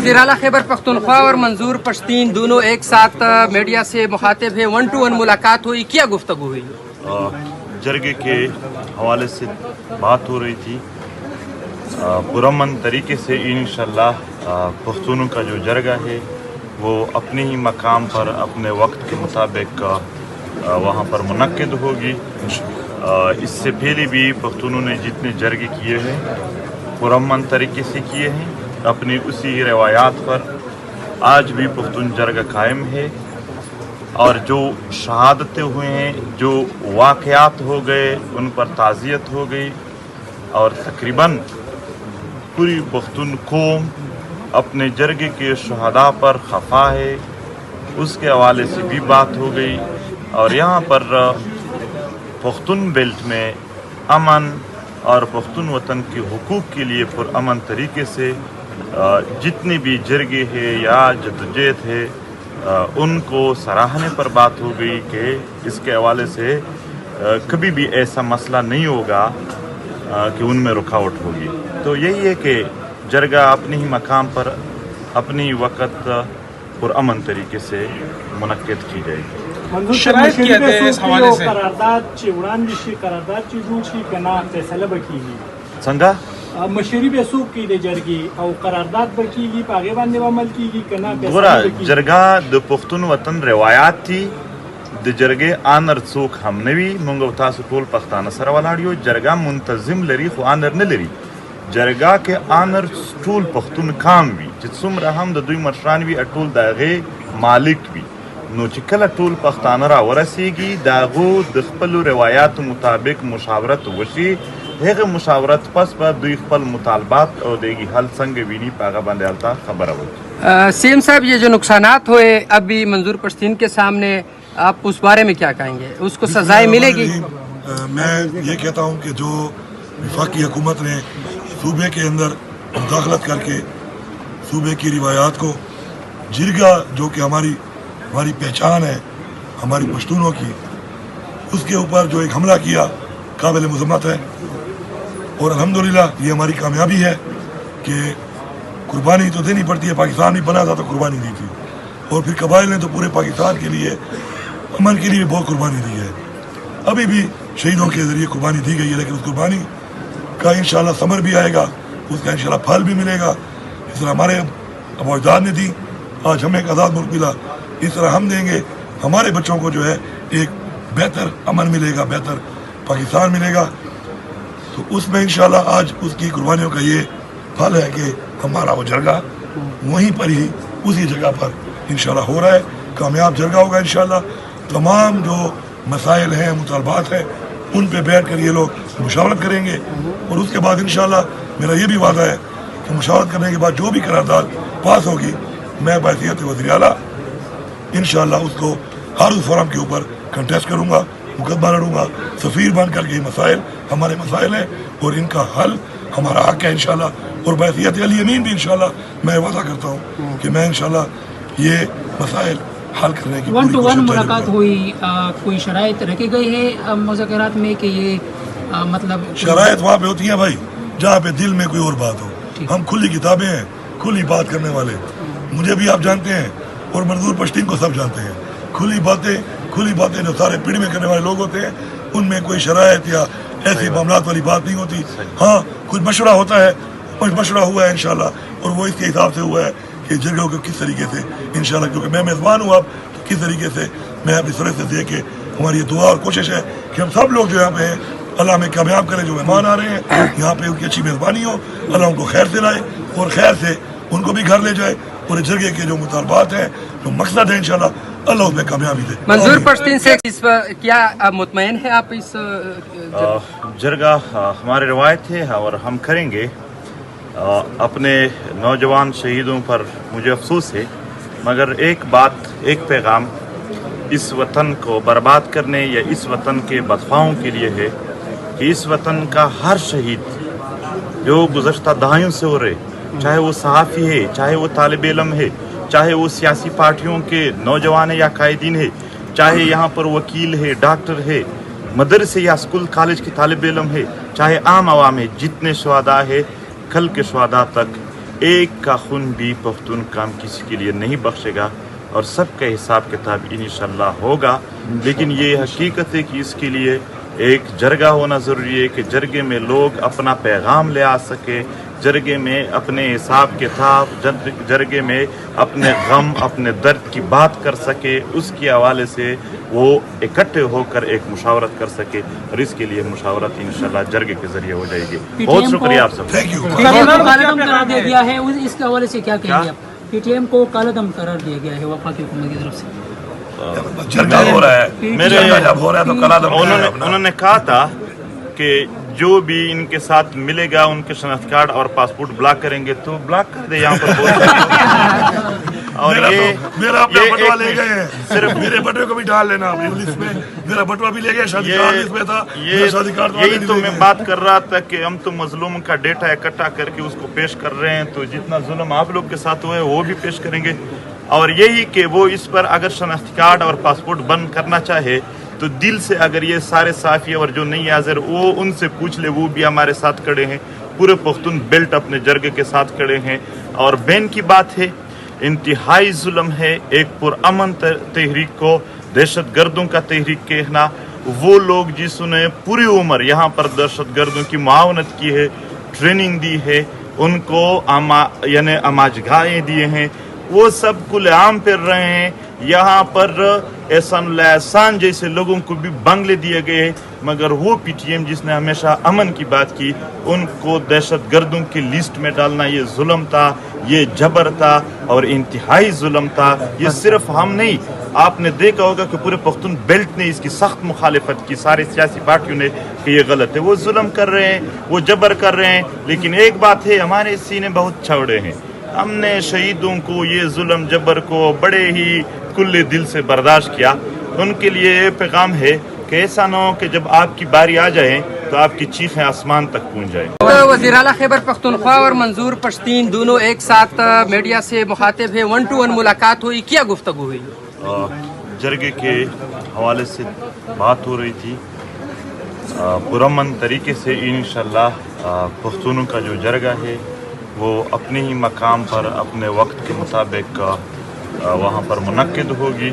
وزیر اعلیٰ خیبر پختونخوا اور منظور پشتین دونوں ایک ساتھ میڈیا سے مخاطب ہیں، 1-to-1 ملاقات ہوئی، کیا گفتگو ہوئی؟ جرگے کے حوالے سے بات ہو رہی تھی، پرامن طریقے سے انشاءاللہ پختونوں کا جو جرگہ ہے وہ اپنے ہی مقام پر اپنے وقت کے مطابق وہاں پر منعقد ہوگی۔ اس سے پہلے بھی پختونوں نے جتنے جرگے کیے ہیں پرامن طریقے سے کیے ہیں، اپنی اسی روایات پر آج بھی پختون جرگہ قائم ہے، اور جو شہادتیں ہوئے ہیں، جو واقعات ہو گئے ان پر تعزیت ہو گئی، اور تقریباً پوری پختون قوم اپنے جرگے کے شہداء پر خفا ہے، اس کے حوالے سے بھی بات ہو گئی۔ اور یہاں پر پختون بیلٹ میں امن اور پختون وطن کے حقوق کے لیے پرامن طریقے سے جتنے بھی جرگے ہیں یا جدوجہد ہے ان کو سراہنے پر بات ہو گئی کہ اس کے حوالے سے کبھی بھی ایسا مسئلہ نہیں ہوگا کہ ان میں رکاوٹ ہوگی۔ تو یہی ہے کہ جرگہ اپنے ہی مقام پر اپنی وقت پرامن طریقے سے منعقد کی جائے گی۔ شرائط کیا ہے اس حوالے سے؟ سنگا مشری به سوق کې د جرګي او قرارداد به کیږي په هغه باندې عمل کیږي کنه؟ گورا جرگا د پختون وطن روایات تھی، د جرګې آنر څوک هم نه وي، مونږ تاسو ټول پښتانه سره ولاړ یو، جرګه منتظم لري خو آنر نه لري۔ جرګه کې آنر ټول پختون کام وي چې څومره هم د دوی مشران وي ټول د هغې مالک وي، نو چې کله ټول پښتانه را ورسیږي د هغو د خپلو روایاتو مطابق مشاورت وشي، هغه مشاورت پس به دوی خپل مطالبات او دیگی حل څنګه ویني په هغه باندې هلته خبره وکړي۔ سیم صاحب، یہ جو نقصانات ہوئے ابھی منظور پشتین کے سامنے، آپ اس بارے میں کیا کہیں گے؟ اس کو سزائیں ملے گی؟ میں یہ کہتا ہوں کہ جو وفاقی حکومت نے صوبے کے اندر مداخلت کر کے صوبے کی روایات کو، جرگہ جو کہ ہماری پہچان ہے ہماری پشتونوں کی، اس کے اوپر جو ایک حملہ کیا قابل مذمت ہے، اور الحمدللہ یہ ہماری کامیابی ہے کہ قربانی تو دینی پڑتی ہے، پاکستان بھی بنا تھا تو قربانی دی تھی، اور پھر قبائل نے تو پورے پاکستان کے لیے امن کے لیے بہت قربانی دی ہے، ابھی بھی شہیدوں کے ذریعے قربانی دی گئی ہے، لیکن اس قربانی کا انشاءاللہ ثمر بھی آئے گا، اس کا انشاءاللہ پھل بھی ملے گا۔ اس طرح ہمارے ابو اجداد نے دی، آج ہمیں ایک آزاد ملک ملا، اس طرح ہم دیں گے، ہمارے بچوں کو جو ہے ایک بہتر امن ملے گا، بہتر پاکستان ملے گا۔ تو اس میں انشاءاللہ آج اس کی قربانیوں کا یہ پھل ہے کہ ہمارا وہ جرگہ وہیں پر ہی اسی جگہ پر انشاءاللہ ہو رہا ہے، کامیاب جرگہ ہوگا انشاءاللہ۔ تمام جو مسائل ہیں، مطالبات ہیں، ان پہ بیٹھ کر یہ لوگ مشاورت کریں گے، اور اس کے بعد انشاءاللہ میرا یہ بھی وعدہ ہے کہ مشاورت کرنے کے بعد جو بھی قرارداد پاس ہوگی، میں بحیثیت وزیر اعلیٰ انشاءاللہ اس کو ہر اس فورم کے اوپر کنٹیسٹ کروں گا، مقدمہ لڑوں گا، سفیر بن کر کے یہ مسائل ہمارے مسائل ہیں اور ان کا حل ہمارا حق ہے انشاءاللہ، اور بحیثیت علی امین بھی انشاءاللہ میں وعدہ کرتا ہوں کہ میں انشاءاللہ یہ مسائل حل کرنے کی 1-to-1 ملاقات ہوئی، کوئی شرائط رکھی گئی ہے مذاکرات میں کہ یہ مطلب؟ شرائط وہاں پہ ہوتی ہیں بھائی جہاں پہ دل میں کوئی اور بات ہو، ہم کھلی کتابیں ہیں، کھلی بات کرنے والے، مجھے بھی آپ جانتے ہیں اور منظور پشتین کو سب جانتے ہیں، کھلی باتیں جو سارے پیڑ میں کرنے والے لوگ ہوتے ہیں ان میں کوئی شرائط یا ایسی معاملات والی بات نہیں ہوتی۔ ہاں کچھ مشورہ ہوتا ہے، مشورہ ہوا ہے انشاءاللہ، اور وہ اس کے حساب سے ہوا ہے کہ جرگوں کو کس طریقے سے انشاءاللہ، کیونکہ میں میزبان ہوں اب، تو کس طریقے سے میں اپنی طرف سے دے کے ہماری یہ دعا اور کوشش ہے کہ ہم سب لوگ جو یہاں پہ ہیں اللہ میں کامیاب کرے، جو مہمان آ رہے ہیں یہاں پہ ان کی اچھی میزبانی ہو، اللہ ان کو خیر سے لائے اور خیر سے ان کو بھی گھر لے جائے، اور جرگے کے جو مطالبات ہیں، جو مقصد ہے انشاءاللہ اللہ اس میں کامیابی دے۔ منظور پشتین سے کیا مطمئن ہے آپ اس جرگہ ہماری روایت ہے اور ہم کریں گے۔ اپنے نوجوان شہیدوں پر مجھے افسوس ہے، مگر ایک بات، ایک پیغام اس وطن کو برباد کرنے یا اس وطن کے بدخواہوں کے لیے ہے کہ اس وطن کا ہر شہید جو گزشتہ دہائیوں سے ہو رہے، چاہے وہ صحافی ہے، چاہے وہ طالب علم ہے، چاہے وہ سیاسی پارٹیوں کے نوجوان یا قائدین ہے، چاہے یہاں پر وکیل ہے، ڈاکٹر ہے، مدرسے یا اسکول کالج کے طالب علم ہے، چاہے عام عوام ہے، جتنے شہداء ہے، کل کے شہداء تک ایک کا خون بھی پختون کام کسی کے لیے نہیں بخشے گا اور سب کا حساب کتاب انشاءاللہ ہوگا. لیکن یہ حقیقت ہے کہ اس کے لیے ایک جرگہ ہونا ضروری ہے کہ جرگے میں لوگ اپنا پیغام لے آ سکے, جرگے میں اپنے حساب کتاب, جرگے میں اپنے غم اپنے درد کی بات کر سکے, اس کے حوالے سے وہ اکٹھے ہو کر ایک مشاورت کر سکے, اور اس کے لیے مشاورت انشاءاللہ جرگے کے ذریعے ہو جائے گی. بہت شکریہ آپ سب. Thank you. P T M کو کالعدم قرار دیا گیا ہے, اس کے حوالے سے کیا کہیں گے آپ؟ پی ٹی ایم کو کالعدم قرار دیا گیا ہے وفاقی حکومت کی طرف سے. جرگہ ہو رہا ہے, میرے جب ہو رہا ہے تو کلا دم انہوں نے کہا تھا کہ جو بھی ان کے ساتھ ملے گا ان کے شناخت کارڈ اور پاسپورٹ بلاک کریں گے تو بلاک کر دے. یہاں پر اور میرا اپنا بٹوا لے گئے ہیں, صرف میرے بٹوے کو بھی ڈال لینا اپنی لسٹ میں. میرا بٹوا بھی لے گئے, شادی کارڈ اس میں تھا, شادی کارڈ یہی تو میں بات کر رہا تھا کہ ہم تو مظلوم کا ڈیٹا اکٹھا کر کے اس کو پیش کر رہے ہیں, تو جتنا ظلم آپ لوگ کے ساتھ ہوا ہے وہ بھی پیش کریں گے. اور یہی کہ وہ اس پر اگر شناختی کارڈ اور پاسپورٹ بند کرنا چاہے تو دل سے اگر یہ سارے صافی اور جو نہیں حاضر وہ ان سے پوچھ لے, وہ بھی ہمارے ساتھ کھڑے ہیں. پورے پختون بیلٹ اپنے جرگے کے ساتھ کھڑے ہیں. اور بین کی بات ہے, انتہائی ظلم ہے ایک پرامن تحریک کو دہشت گردوں کا تحریک کہنا. وہ لوگ جس نے پوری عمر یہاں پر دہشت گردوں کی معاونت کی ہے, ٹریننگ دی ہے, ان کو یعنی اماجگاہیں دیے ہیں, وہ سب کھلے عام پھر رہے ہیں. یہاں پر احسان اللہ احسان جیسے لوگوں کو بھی بنگلے دیے گئے ہیں, مگر وہ پی ٹی ایم جس نے ہمیشہ امن کی بات کی ان کو دہشت گردوں کی لسٹ میں ڈالنا یہ ظلم تھا, یہ جبر تھا اور انتہائی ظلم تھا. یہ صرف ہم نہیں, آپ نے دیکھا ہوگا کہ پورے پختون بیلٹ نے اس کی سخت مخالفت کی, سارے سیاسی پارٹیوں نے, کہ یہ غلط ہے. وہ ظلم کر رہے ہیں, وہ جبر کر رہے ہیں, لیکن ایک بات ہے, ہمارے سینے بہت چوڑے ہیں. ہم نے شہیدوں کو یہ ظلم جبر کو بڑے ہی کھلے دل سے برداشت کیا. ان کے لیے یہ پیغام ہے کہ ایسا نہ ہو کہ جب آپ کی باری آ جائے تو آپ کی چیخیں آسمان تک پہنچ جائیں. وزیر اعلیٰ خیبر پختونخوا اور منظور پشتین دونوں ایک ساتھ میڈیا سے مخاطب ہیں, 1-to-1 ملاقات ہوئی, کیا گفتگو ہوئی؟ جرگے کے حوالے سے بات ہو رہی تھی. پرامن طریقے سے انشاءاللہ پختونوں کا جو جرگہ ہے وہ اپنے ہی مقام پر اپنے وقت کے مطابق وہاں پر منعقد ہوگی.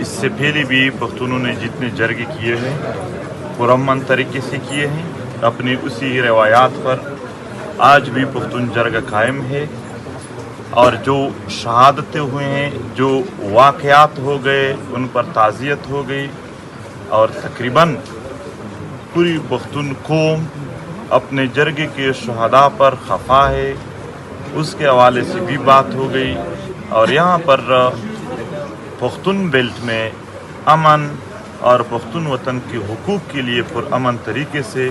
اس سے پہلے بھی پختونوں نے جتنے جرگے کیے ہیں پرامن طریقے سے کیے ہیں اپنی اسی روایات پر. آج بھی پختون جرگہ قائم ہے, اور جو شہادتیں ہوئے ہیں, جو واقعات ہو گئے, ان پر تعزیت ہو گئی, اور تقریباً پوری پختون قوم اپنے جرگے کے شہداء پر خفا ہے. اس کے حوالے سے بھی بات ہو گئی. اور یہاں پر پختون بیلٹ میں امن اور پختون وطن کے حقوق کے لیے پرامن طریقے سے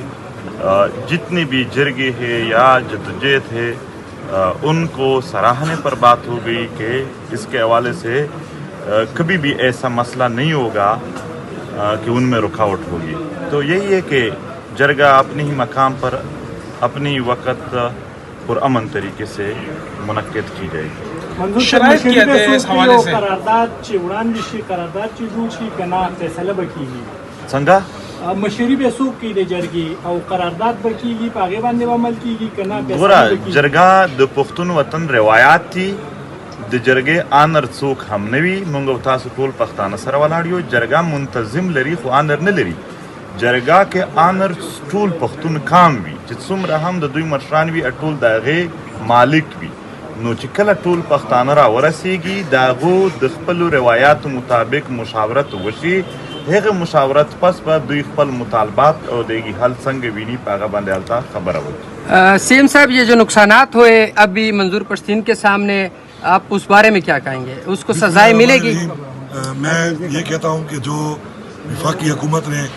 جتنے بھی جرگے ہیں یا جدوجہد ہے ان کو سراہنے پر بات ہو گئی کہ اس کے حوالے سے کبھی بھی ایسا مسئلہ نہیں ہوگا کہ ان میں رکاوٹ ہوگی. تو یہی ہے کہ جرگہ اپنے ہی مقام پر اپنی ہی وقت پرامن طریقے سے منعقد کی جائے گی. شرائط کیا ہے اس حوالے سے؟ قرارداد چې وړاندې شي, قرارداد چې جوړ شي کنه فیصله به کیږي څنګه مشري به څوک کوي د جرګې, او قرارداد به کیږي په هغې باندې به عمل کیږي کنه فیصله ګوره به کیږي؟ جرګه د پښتون وطن روایات دي, د جرګې آنر څوک هم نه وي. موږ او تاسو ټول پښتانه سره ولاړ یو. جرګه منتظم لري خو آنر نه لري. جرګه کې آنر ټول پښتون کام وي چې څومره هم د دوی مشران وي ټول د هغې مالک وي. نو چې کله ټول پښتانه را ورسیږي د هغو د خپلو روایاتو مطابق مشاورت وشي, هغه مشاورت پس به دوی خپل مطالبات او دیگی حل څنګه ویني په هغه باندې هلته خبره وکړي. سیم صاحب, یہ جو نقصانات ہوئے ابھی منظور پشتین کے سامنے, آپ اس بارے میں کیا کہیں گے؟ اس کو سزائیں ملے گی؟ میں یہ کہتا ہوں کہ جو وفاقی حکومت نے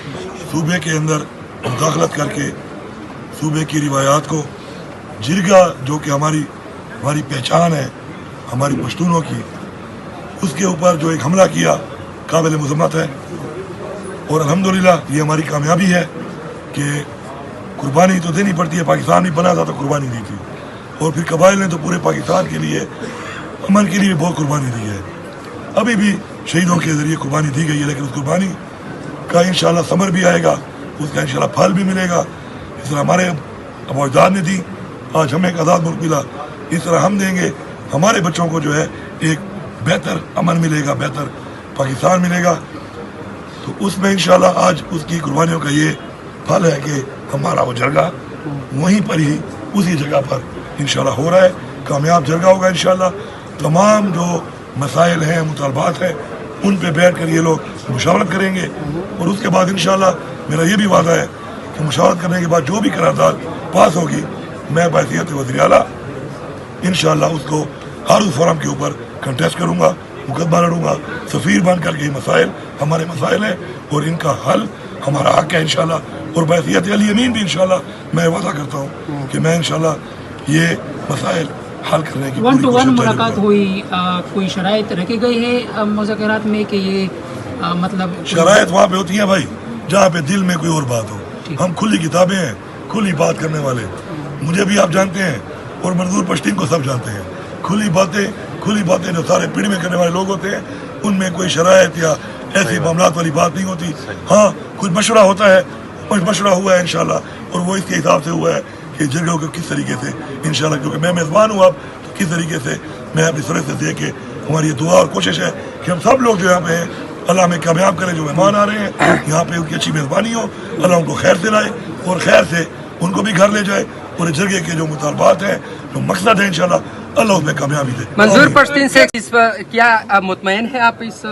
صوبے کے اندر مداخلت کر کے صوبے کی روایات کو, جرگہ جو کہ ہماری پہچان ہے ہماری پشتونوں کی, اس کے اوپر جو ایک حملہ کیا قابل مذمت ہے. اور الحمدللہ یہ ہماری کامیابی ہے کہ قربانی تو دینی پڑتی ہے. پاکستان بھی بنا تھا تو قربانی دی تھی, اور پھر قبائل نے تو پورے پاکستان کے لیے امن کے لیے بہت قربانی دی ہے. ابھی بھی شہیدوں کے ذریعے قربانی دی گئی ہے, لیکن اس قربانی کا انشاءاللہ ثمر بھی آئے گا, اس کا انشاءاللہ پھل بھی ملے گا. اس طرح ہمارے ابو اجداد نے دی, آج ہمیں ایک آزاد ملک ملا. اس طرح ہم دیں گے ہمارے بچوں کو جو ہے ایک بہتر امن ملے گا, بہتر پاکستان ملے گا. تو اس میں انشاءاللہ آج اس کی قربانیوں کا یہ پھل ہے کہ ہمارا وہ جرگہ وہیں پر ہی اسی جگہ پر انشاءاللہ ہو رہا ہے, کامیاب جرگہ ہوگا انشاءاللہ. تمام جو مسائل ہیں, مطالبات ہیں, ان پہ بیٹھ کر یہ لوگ مشاورت کریں گے, اور اس کے بعد انشاءاللہ میرا یہ بھی وعدہ ہے کہ مشاورت کرنے کے بعد جو بھی قرارداد پاس ہوگی میں بحیثیت وزیر اعلیٰ انشاءاللہ اس کو ہر اس فورم کے اوپر کنٹیسٹ کروں گا, مقدمہ لڑوں گا, سفیر بن کر کے یہ مسائل ہمارے مسائل ہیں اور ان کا حل ہمارا حق ہے انشاءاللہ. اور بحیثیت علی امین بھی انشاءاللہ میں وعدہ کرتا ہوں کہ میں انشاءاللہ یہ مسائل حل کرنے کی 1 to 1 کوشش ملاقات ہوئی, کوئی شرائط رکھی گئی ہے مذاکرات میں کہ یہ مطلب شرائط وہاں پہ ہوتی ہیں بھائی جہاں پہ دل میں کوئی اور بات ہو. ہم کھلی کتابیں ہیں, کھلی بات کرنے والے, مجھے بھی آپ جانتے ہیں اور منظور پشتین کو سب جانتے ہیں. کھلی باتیں جو سارے پیڑ میں کرنے والے لوگ ہوتے ہیں ان میں کوئی شرائط یا ایسی معاملات والی بات نہیں ہوتی. ہاں کچھ مشورہ ہوتا ہے, کچھ مشورہ ہوا ہے انشاءاللہ, اور وہ اس کے حساب سے ہوا ہے کہ جرگوں کو کس طریقے سے انشاءاللہ, کیونکہ میں میزبان ہوں اب, تو کس طریقے سے میں اپنی طرف سے دے کے ہماری یہ دعا اور کوشش ہے کہ ہم سب لوگ جو یہاں پہ ہیں اللہ ہمیں کامیاب کرے. جو مہمان آ رہے ہیں یہاں پہ ان کی اچھی میزبانی ہو, اللہ ان کو خیر سے لائے اور خیر سے ان کو بھی گھر لے جائے, اور اس جرگے کے جو مطالبات ہیں, جو مقصد ہے انشاءاللہ اللہ اس میں کامیابی دے. منظور پشتین سے کیا مطمئن ہے آپ اس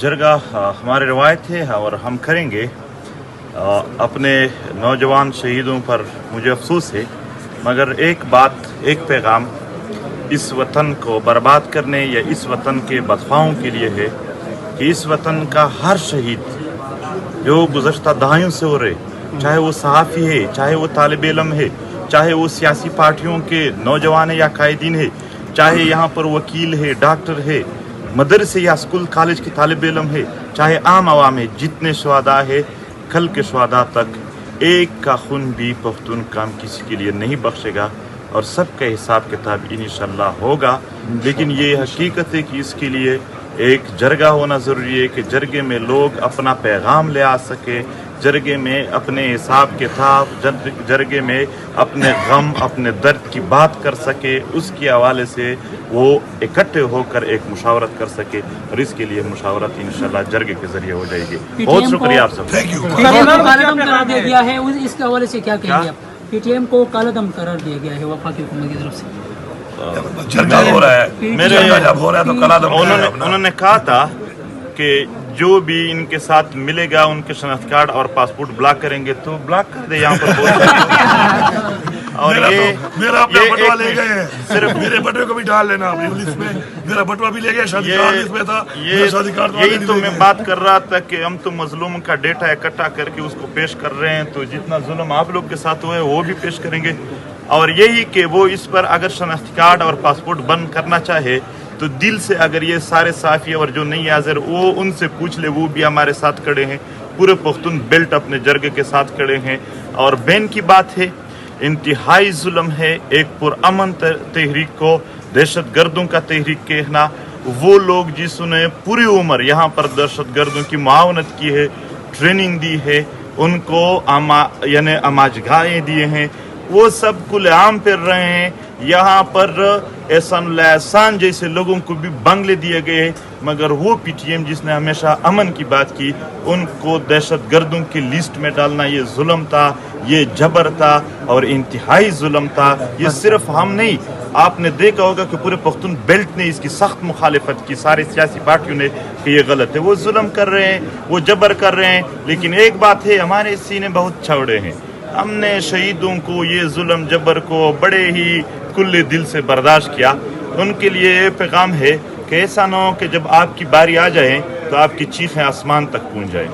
جرگہ ہماری روایت ہے اور ہم کریں گے. اپنے نوجوان شہیدوں پر مجھے افسوس ہے, مگر ایک بات, ایک پیغام اس وطن کو برباد کرنے یا اس وطن کے بدخواہوں کے لیے ہے کہ اس وطن کا ہر شہید جو گزشتہ دہائیوں سے ہو رہے, چاہے وہ صحافی ہے, چاہے وہ طالب علم ہے, چاہے وہ سیاسی پارٹیوں کے نوجوان یا قائدین ہے, چاہے یہاں پر وکیل ہے, ڈاکٹر ہے, مدرسے یا اسکول کالج کے طالب علم ہے, چاہے عام عوام ہے, جتنے شہداء ہے کل کے شہداء تک ایک کا خون بھی پختون کام کسی کے لیے نہیں بخشے گا, اور سب کا حساب کتاب انشاءاللہ ہوگا. لیکن یہ حقیقت ہے کہ اس کے لیے ایک جرگہ ہونا ضروری ہے کہ جرگے میں لوگ اپنا پیغام لے آ سکے, جرگے میں اپنے حساب کتاب, جرگے میں اپنے غم, اپنے درد کی بات کر سکے, اس کے حوالے سے وہ اکٹھے ہو کر ایک مشاورت کر سکے, اور اس کے لیے مشاورت انشاءاللہ جرگے کے ذریعے ہو جائے گی. بہت شکریہ آپ سب. Thank you. P T M کو کالا دم قرار دیا گیا ہے, اس کے حوالے سے کیا کہیں گے آپ؟ پی ٹی ایم کو کالا دم قرار دیا گیا ہے وفاقی حکومت کی طرف سے. جرگہ ہو رہا ہے, جرگہ جب ہو رہا ہے تو کلا دم انہوں نے کہا تھا کہ جو بھی ان کے ساتھ ملے گا ان کے شناخت کارڈ اور پاسپورٹ بلاک کریں گے, تو بلاک کر دے یہاں پر. اور میرا اپنا بٹوا لے گئے ہیں, صرف میرے بٹوے کو بھی ڈال لینا اپنی لسٹ میں. میرا بٹوا بھی لے گیا, شادی کارڈ اس میں تھا, شادی کارڈ یہی تو میں بات کر رہا تھا کہ ہم تو مظلوم کا ڈیٹا اکٹھا کر کے اس کو پیش کر رہے ہیں, تو جتنا ظلم آپ لوگ کے ساتھ ہوا ہے وہ بھی پیش کریں گے. اور یہی کہ وہ اس پر اگر شناختی کارڈ اور پاسپورٹ بند کرنا چاہے تو دل سے, اگر یہ سارے صحافی اور جو نہیں حاضر وہ ان سے پوچھ لے, وہ بھی ہمارے ساتھ کھڑے ہیں, پورے پختون بیلٹ اپنے جرگے کے ساتھ کھڑے ہیں. اور بین کی بات ہے, انتہائی ظلم ہے ایک پرامن تحریک کو دہشت گردوں کا تحریک کہنا. وہ لوگ جس نے پوری عمر یہاں پر دہشت گردوں کی معاونت کی ہے, ٹریننگ دی ہے, ان کو یعنی اماجگاہیں دیے ہیں, وہ سب کھلے عام پھر رہے ہیں. یہاں پر احسان اللہ احسان جیسے لوگوں کو بھی بنگلے دیے گئے ہیں, مگر وہ پی ٹی ایم جس نے ہمیشہ امن کی بات کی, ان کو دہشت گردوں کی لسٹ میں ڈالنا یہ ظلم تھا, یہ جبر تھا اور انتہائی ظلم تھا. یہ صرف ہم نہیں, آپ نے دیکھا ہوگا کہ پورے پختون بیلٹ نے اس کی سخت مخالفت کی, سارے سیاسی پارٹیوں نے, کہ یہ غلط ہے. وہ ظلم کر رہے ہیں, وہ جبر کر رہے ہیں, لیکن ایک بات ہے, ہمارے سینے بہت چوڑے ہیں. ہم نے شہیدوں کو یہ ظلم جبر کو بڑے ہی کھلے دل سے برداشت کیا. ان کے لیے یہ پیغام ہے کہ ایسا نہ ہو کہ جب آپ کی باری آ جائے تو آپ کی چیخیں آسمان تک پہنچ جائیں.